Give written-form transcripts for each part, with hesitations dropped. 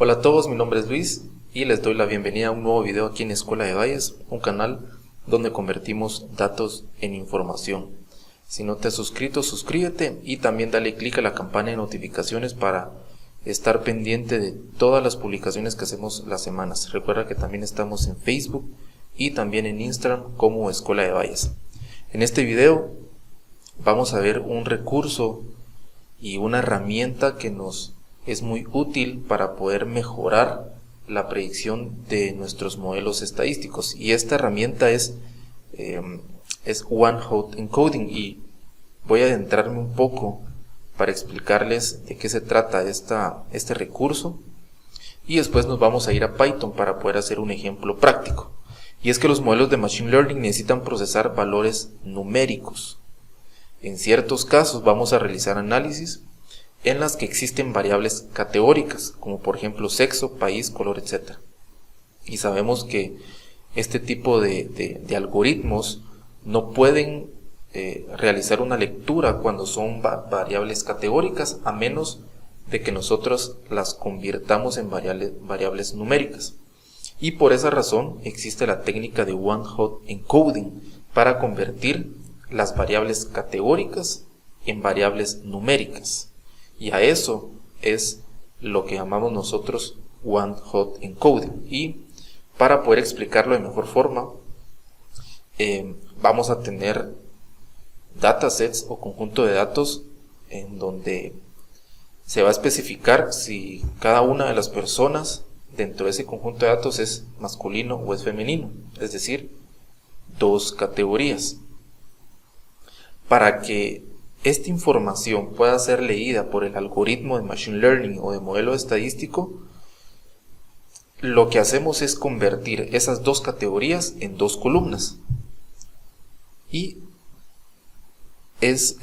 Hola a todos, mi nombre es Luis y les doy la bienvenida a un nuevo video aquí en Escuela de Valles, un canal donde convertimos datos en información. Si no te has suscrito, suscríbete y también dale clic a la campana de notificaciones para estar pendiente de todas las publicaciones que hacemos las semanas. Recuerda que también estamos en Facebook y también en Instagram como Escuela de Valles. En este video vamos a ver un recurso y una herramienta que nos es muy útil para poder mejorar la predicción de nuestros modelos estadísticos, y esta herramienta es One-Hot Encoding, y voy a adentrarme un poco para explicarles de qué se trata este recurso, y después nos vamos a ir a Python para poder hacer un ejemplo práctico. Y es que los modelos de Machine Learning necesitan procesar valores numéricos. En ciertos casos vamos a realizar análisis en las que existen variables categóricas, como por ejemplo sexo, país, color, etc. Y sabemos que este tipo de algoritmos no pueden realizar una lectura cuando son variables categóricas, a menos de que nosotros las convirtamos en variables numéricas. Y por esa razón existe la técnica de One-Hot Encoding para convertir las variables categóricas en variables numéricas. Y a eso es lo que llamamos nosotros One-Hot Encoding. Y para poder explicarlo de mejor forma, vamos a tener datasets o conjunto de datos en donde se va a especificar si cada una de las personas dentro de ese conjunto de datos es masculino o es femenino, es decir, dos categorías. Para que esta información pueda ser leída por el algoritmo de Machine Learning o de modelo estadístico, lo que hacemos es convertir esas dos categorías en dos columnas. Y se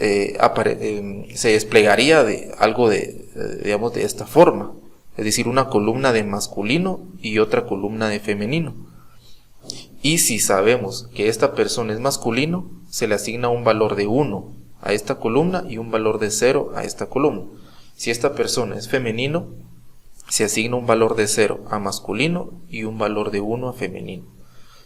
desplegaría digamos, de esta forma, es decir, una columna de masculino y otra columna de femenino. Y si sabemos que esta persona es masculino, se le asigna un valor de 1 a esta columna y un valor de 0 a esta columna. Si esta persona es femenino, se asigna un valor de 0 a masculino y un valor de 1 a femenino.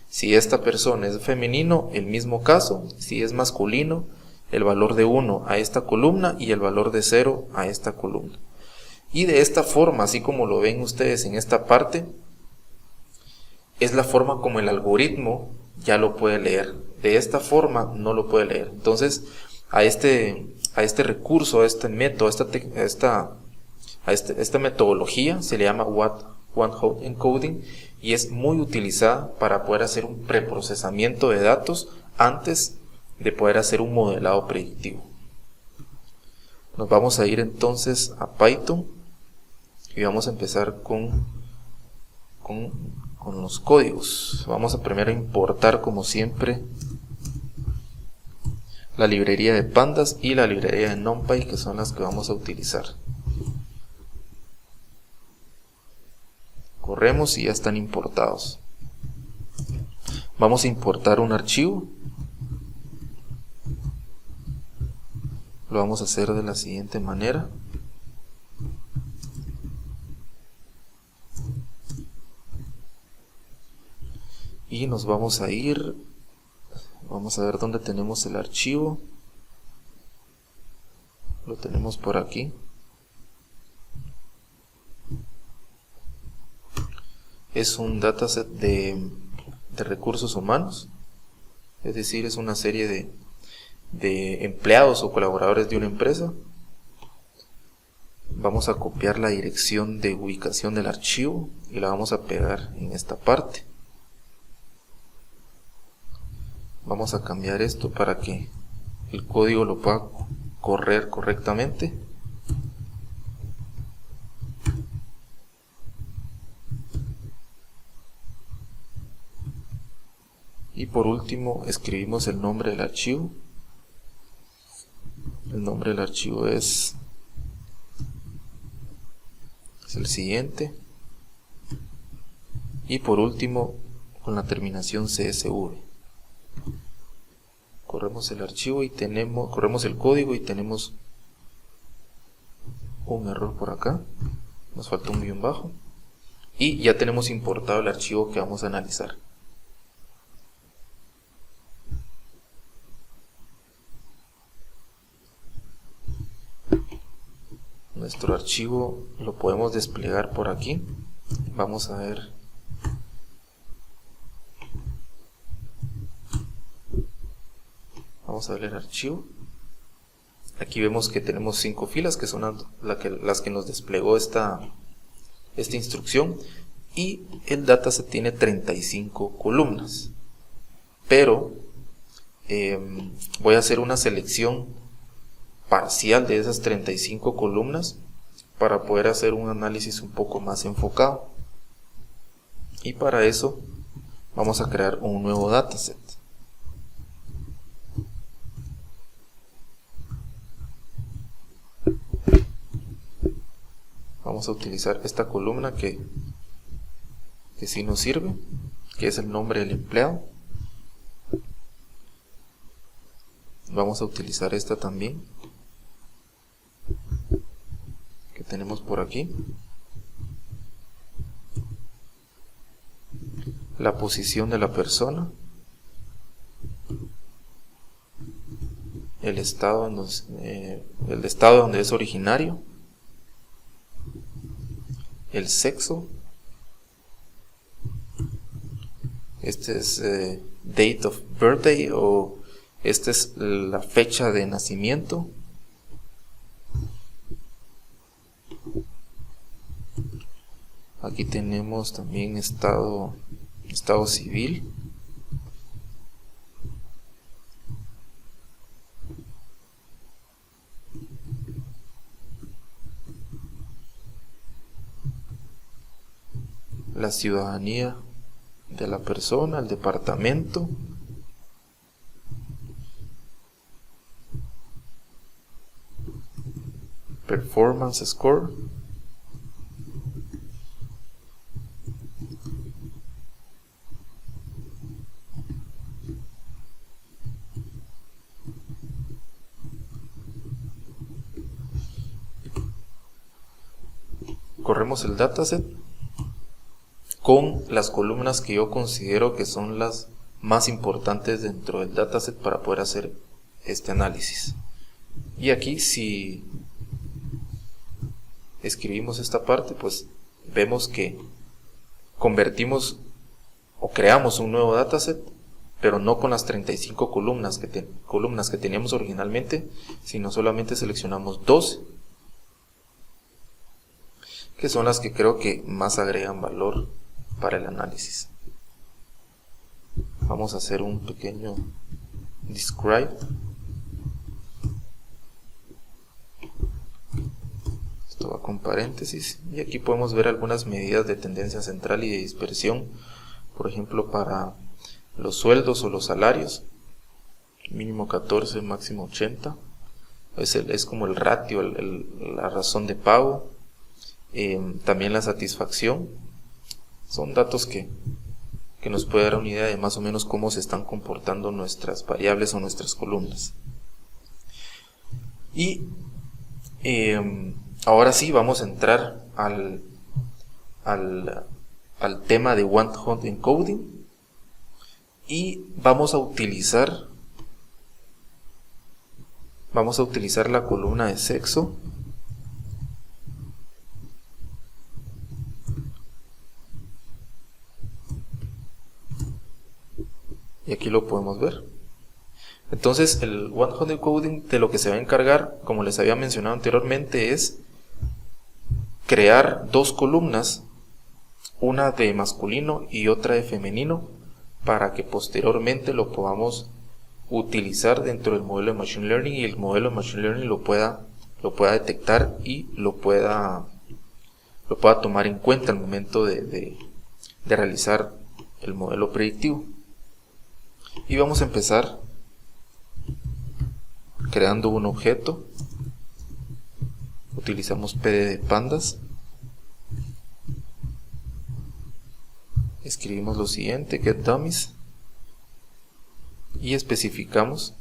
Si esta persona es femenino, el mismo caso. Si es masculino, el valor de 1 a esta columna y el valor de 0 a esta columna. Y de esta forma, así como lo ven ustedes en esta parte, es la forma como el algoritmo ya lo puede leer. De esta forma no lo puede leer. Entonces, a este recurso, a este método, a esta metodología se le llama One-Hot Encoding, y es muy utilizada para poder hacer un preprocesamiento de datos antes de poder hacer un modelado predictivo. Nos vamos a ir entonces a Python y vamos a empezar con los códigos. Vamos a primero importar, como siempre, la librería de pandas y la librería de NumPy, que son las que vamos a utilizar. Corremos y ya están importados. Vamos a importar un archivo. Lo vamos a hacer de la siguiente manera. Y nos vamos a ir, vamos a ver dónde tenemos el archivo. Lo tenemos por aquí. Es un dataset de recursos humanos, es decir, es una serie de empleados o colaboradores de una empresa. Vamos a copiar la dirección de ubicación del archivo y la vamos a pegar en esta parte. Vamos a cambiar esto para que el código lo pueda correr correctamente. Y por último escribimos el nombre del archivo. El nombre del archivo es el siguiente. Y por último, con la terminación CSV. Corremos el archivo y corremos el código y tenemos un error por acá. Nos falta un guión bajo. y ya tenemos importado el archivo que vamos a analizar. Nuestro archivo lo podemos desplegar por aquí. Vamos a ver. Vamos a ver el archivo. Aquí vemos que tenemos 5 filas que son las que nos desplegó esta instrucción, y el dataset tiene 35 columnas, pero voy a hacer una selección parcial de esas 35 columnas para poder hacer un análisis un poco más enfocado, y para eso vamos a crear un nuevo dataset. Vamos a utilizar esta columna que sí nos sirve, que es el nombre del empleado. Vamos a utilizar esta también, que tenemos por aquí. La posición de la persona. El estado donde es originario. El sexo. Este es date of birthday, o esta es la fecha de nacimiento. Aquí tenemos también estado civil. La ciudadanía de la persona, el departamento, performance score, corremos el dataset con las columnas que yo considero que son las más importantes dentro del dataset para poder hacer este análisis. Y aquí, si escribimos esta parte, pues vemos que convertimos o creamos un nuevo dataset, pero no con las 35 columnas que teníamos originalmente, sino solamente seleccionamos 12, que son las que creo que más agregan valor para el análisis. Vamos a hacer un pequeño describe. Esto va con paréntesis, y aquí podemos ver algunas medidas de tendencia central y de dispersión, por ejemplo para los sueldos o los salarios. Mínimo 14, máximo 80. Es como el ratio, la razón de pago. También la satisfacción. Son datos que nos puede dar una idea de más o menos cómo se están comportando nuestras variables o nuestras columnas. Y ahora sí vamos a entrar al tema de One Hot Encoding, y vamos a utilizar la columna de sexo. Y aquí lo podemos ver. Entonces el One Hot Encoding de lo que se va a encargar, como les había mencionado anteriormente, es crear dos columnas, una de masculino y otra de femenino, para que posteriormente lo podamos utilizar dentro del modelo de Machine Learning, y el modelo de Machine Learning lo pueda detectar y lo pueda tomar en cuenta al momento de realizar el modelo predictivo. Y vamos a empezar creando un objeto. Utilizamos PD de pandas. Escribimos lo siguiente: get dummies, y especificamos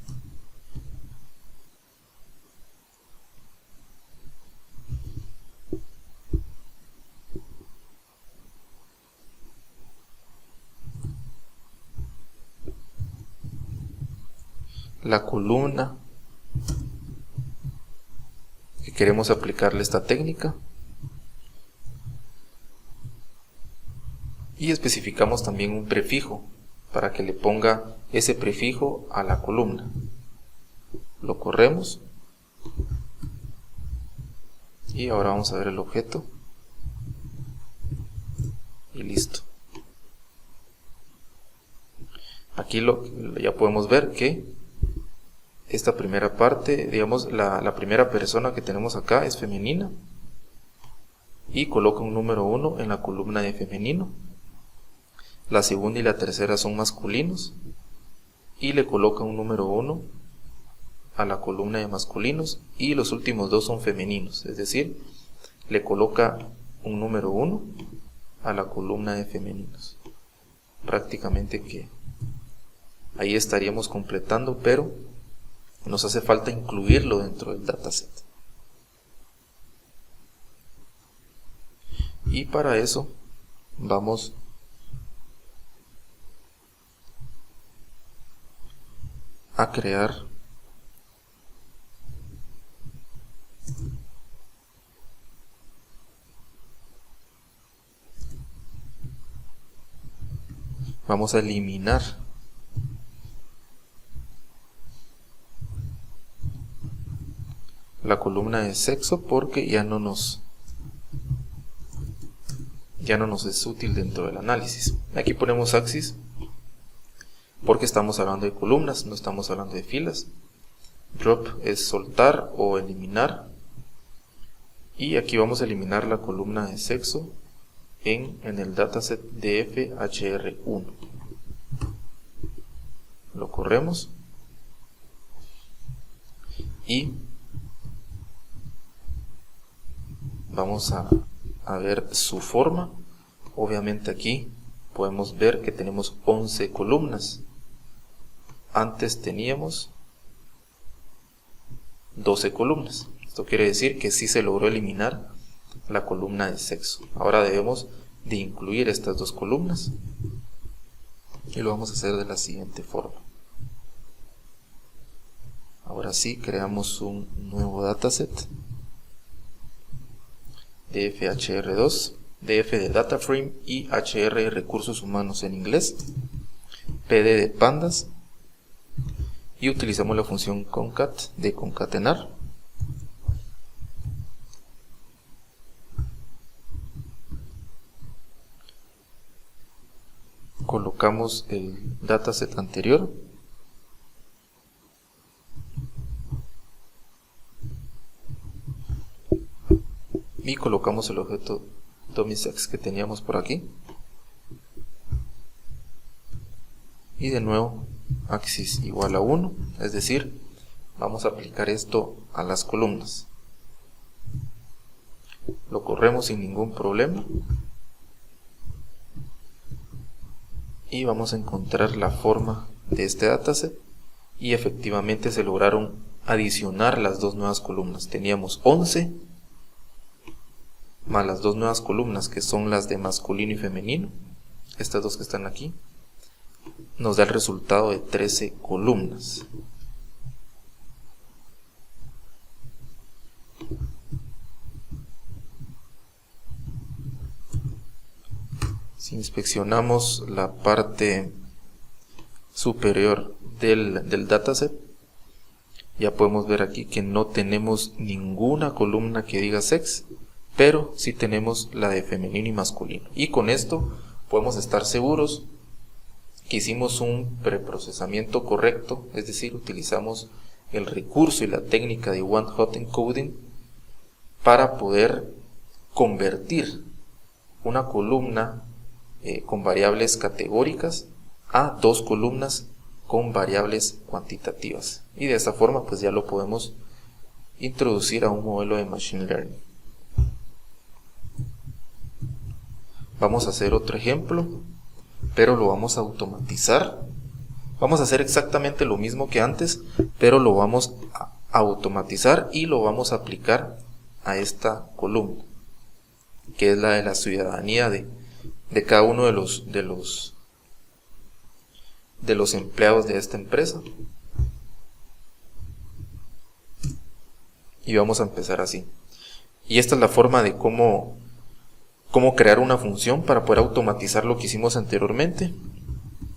la columna que queremos aplicarle esta técnica y especificamos también un prefijo para que le ponga ese prefijo a la columna. Lo corremos y ahora vamos a ver el objeto y listo. Aquí ya podemos ver que esta primera parte, digamos, la primera persona que tenemos acá es femenina y coloca un número 1 en la columna de femenino. La segunda y la tercera son masculinos y le coloca un número 1 a la columna de masculinos, y los últimos dos son femeninos, es decir, le coloca un número 1 a la columna de femeninos. Prácticamente que ahí estaríamos completando, pero nos hace falta incluirlo dentro del dataset. Y para eso vamos a crear vamos a eliminar la columna de sexo porque ya no nos es útil dentro del análisis. Aquí ponemos axis porque estamos hablando de columnas, no estamos hablando de filas. Drop es soltar o eliminar, y aquí vamos a eliminar la columna de sexo en el dataset dfhr1. Lo corremos y vamos a ver su forma. Obviamente aquí podemos ver que tenemos 11 columnas. Antes teníamos 12 columnas. Esto quiere decir que sí se logró eliminar la columna de sexo. Ahora debemos de incluir estas dos columnas y lo vamos a hacer de la siguiente forma. Ahora sí, creamos un nuevo dataset, dfhr2, df de dataframe y hr de recursos humanos en inglés, pd de pandas, y utilizamos la función concat de concatenar. Colocamos el dataset anterior y colocamos el objeto DummySex que teníamos por aquí, y de nuevo axis igual a 1, es decir, vamos a aplicar esto a las columnas. Lo corremos sin ningún problema y vamos a encontrar la forma de este dataset, y efectivamente se lograron adicionar las dos nuevas columnas. Teníamos 11 más las dos nuevas columnas que son las de masculino y femenino, estas dos que están aquí, nos da el resultado de 13 columnas. Si inspeccionamos la parte superior del dataset, ya podemos ver aquí que no tenemos ninguna columna que diga sex, pero sí tenemos la de femenino y masculino. Y con esto podemos estar seguros que hicimos un preprocesamiento correcto, es decir, utilizamos el recurso y la técnica de One Hot Encoding para poder convertir una columna con variables categóricas a dos columnas con variables cuantitativas, y de esta forma pues ya lo podemos introducir a un modelo de Machine Learning. Vamos a hacer otro ejemplo, pero lo vamos a automatizar. Vamos a hacer exactamente lo mismo que antes, pero lo vamos a automatizar y lo vamos a aplicar a esta columna, que es la de la ciudadanía de cada uno de los empleados de esta empresa. Y vamos a empezar así. Y esta es la forma de cómo crear una función para poder automatizar lo que hicimos anteriormente.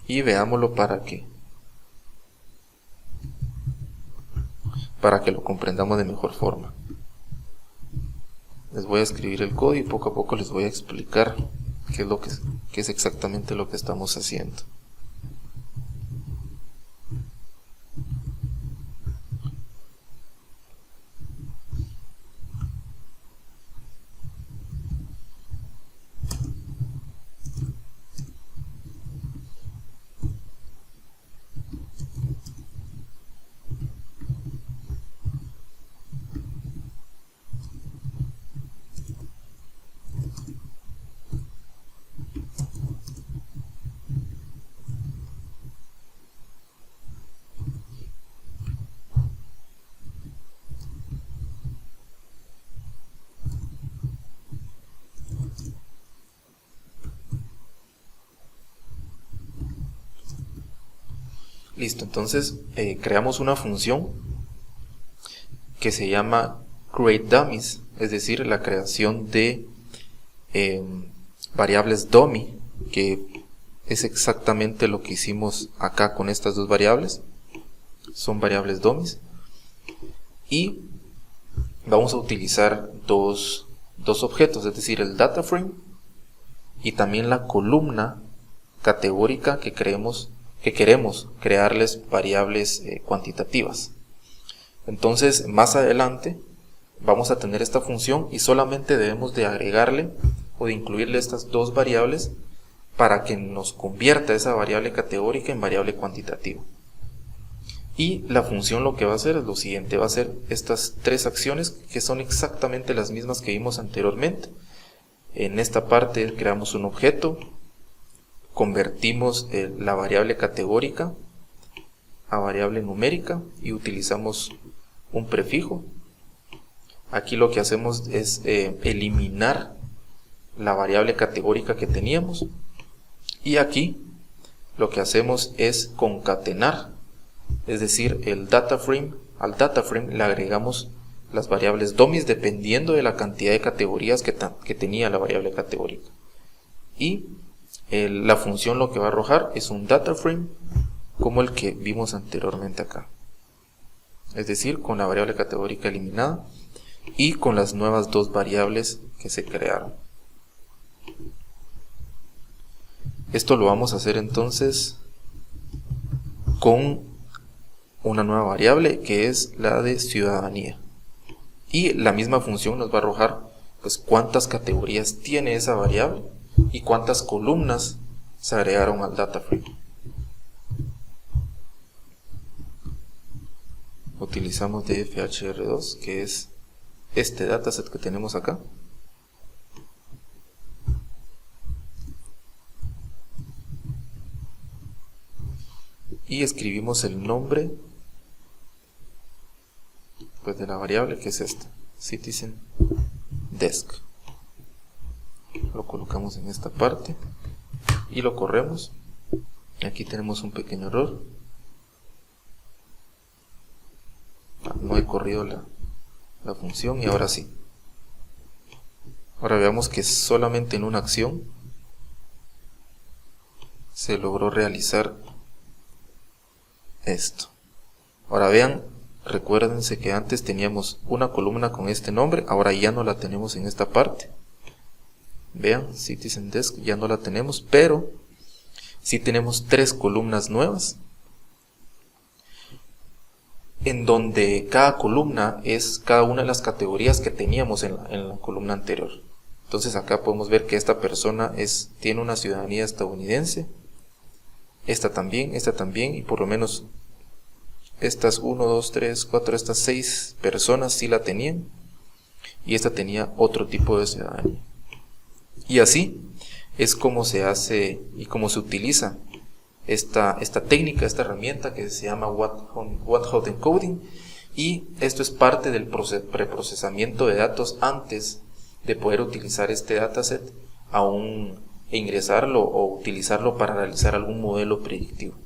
Y veámoslo para que lo comprendamos de mejor forma. Les voy a escribir el código y poco a poco les voy a explicar qué es exactamente lo que estamos haciendo. Listo, entonces creamos una función que se llama createDummies, es decir, la creación de variables dummy, que es exactamente lo que hicimos acá con estas dos variables. Son variables dummies. Y vamos a utilizar dos objetos, es decir, el data frame y también la columna categórica que queremos crearles variables cuantitativas. Entonces, más adelante vamos a tener esta función y solamente debemos de agregarle o de incluirle estas dos variables para que nos convierta esa variable categórica en variable cuantitativa. Y la función lo que va a hacer es lo siguiente: va a hacer estas tres acciones que son exactamente las mismas que vimos anteriormente. En esta parte creamos un objeto, convertimos la variable categórica a variable numérica y utilizamos un prefijo. Aquí lo que hacemos es eliminar la variable categórica que teníamos, y aquí lo que hacemos es concatenar, es decir, al data frame le agregamos las variables dummies dependiendo de la cantidad de categorías que tenía la variable categórica, y la función lo que va a arrojar es un data frame como el que vimos anteriormente acá, es decir, con la variable categórica eliminada y con las nuevas dos variables que se crearon. Esto lo vamos a hacer entonces con una nueva variable que es la de ciudadanía, y la misma función nos va a arrojar pues cuántas categorías tiene esa variable y cuántas columnas se agregaron al data frame. Utilizamos dfhr2, que es este dataset que tenemos acá. Y escribimos el nombre pues de la variable, que es esta, citizen desk. Lo colocamos en esta parte y lo corremos. Aquí tenemos un pequeño error. No he corrido la función, y ahora sí. Ahora veamos que solamente en una acción se logró realizar esto. Ahora vean, recuérdense que antes teníamos una columna con este nombre, ahora ya no la tenemos en esta parte. Vean, Citizen Desk ya no la tenemos, pero sí tenemos tres columnas nuevas, en donde cada columna es cada una de las categorías que teníamos en la columna anterior. Entonces acá podemos ver que esta persona tiene una ciudadanía estadounidense, esta también, y por lo menos estas 1, 2, 3, 4, estas 6 personas sí la tenían, y esta tenía otro tipo de ciudadanía. Y así es como se hace y cómo se utiliza esta técnica, esta herramienta que se llama What-Hot Encoding, y esto es parte del preprocesamiento de datos antes de poder utilizar este dataset e ingresarlo o utilizarlo para realizar algún modelo predictivo.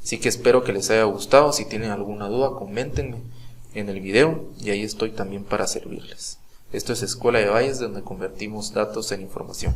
Así que espero que les haya gustado. Si tienen alguna duda, coméntenme en el video y ahí estoy también para servirles. Esto es Escuela de Valles, donde convertimos datos en información.